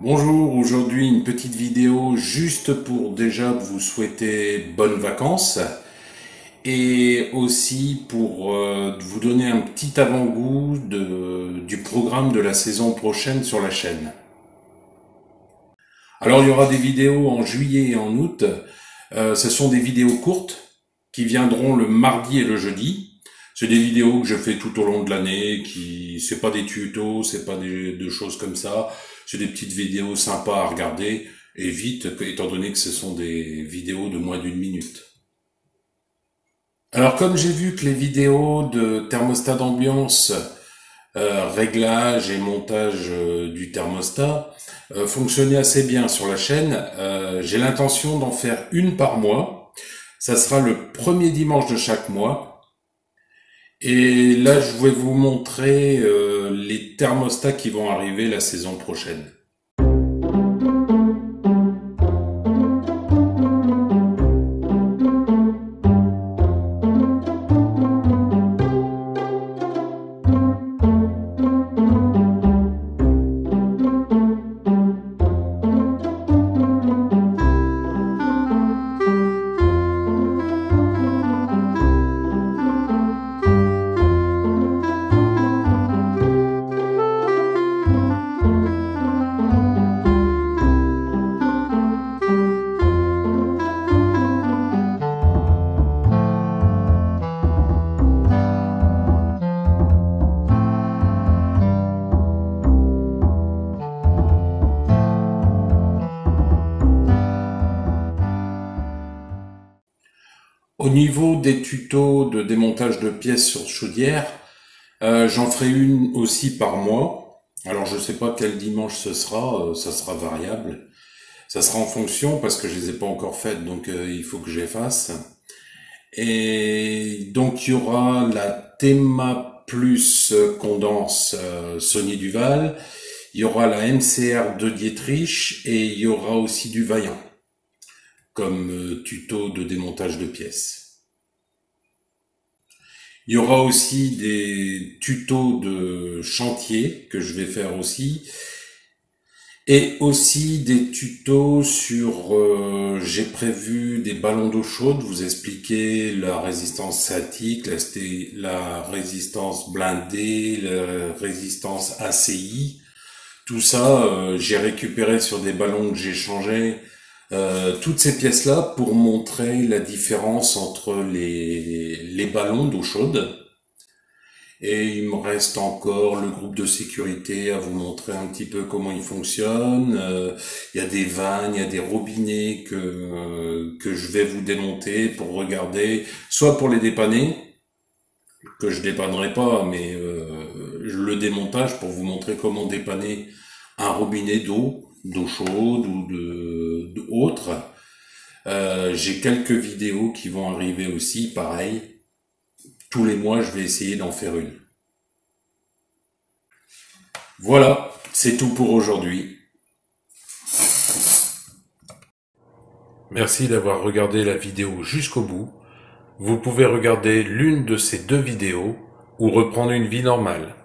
Bonjour, aujourd'hui une petite vidéo juste pour déjà vous souhaiter bonnes vacances et aussi pour vous donner un petit avant-goût du programme de la saison prochaine sur la chaîne. Alors il y aura des vidéos en juillet et en août. Ce sont des vidéos courtes qui viendront le mardi et le jeudi. C'est des vidéos que je fais tout au long de l'année, c'est pas des tutos, c'est pas des choses comme ça. C'est des petites vidéos sympas à regarder et vite, étant donné que ce sont des vidéos de moins d'une minute. Alors comme j'ai vu que les vidéos de thermostat d'ambiance, réglage et montage du thermostat fonctionnaient assez bien sur la chaîne, j'ai l'intention d'en faire une par mois. Ça sera le premier dimanche de chaque mois. Et là, je vais vous montrer les thermostats qui vont arriver la saison prochaine. Au niveau des tutos de démontage de pièces sur chaudière, j'en ferai une aussi par mois. Alors je sais pas quel dimanche ce sera, ça sera variable. Ça sera en fonction parce que je les ai pas encore faites, donc il faut que je les fasse. Et donc il y aura la Théma Plus condense Sony Duval, il y aura la MCR de Dietrich et il y aura aussi du Vaillant comme tuto de démontage de pièces. Il y aura aussi des tutos de chantier que je vais faire aussi. Et aussi des tutos sur, j'ai prévu des ballons d'eau chaude, vous expliquer la résistance statique, la résistance blindée, la résistance ACI. Tout ça, j'ai récupéré sur des ballons que j'ai changés. Toutes ces pièces-là pour montrer la différence entre les ballons d'eau chaude. Et il me reste encore le groupe de sécurité à vous montrer un petit peu comment il fonctionne. Il y a des vannes, il y a des robinets que je vais vous démonter pour regarder, soit pour les dépanner, que je dépannerai pas, mais le démontage pour vous montrer comment dépanner un robinet d'eau chaude ou autre. J'ai quelques vidéos qui vont arriver aussi, pareil. Tous les mois, je vais essayer d'en faire une. Voilà, c'est tout pour aujourd'hui. Merci d'avoir regardé la vidéo jusqu'au bout. Vous pouvez regarder l'une de ces deux vidéos ou reprendre une vie normale.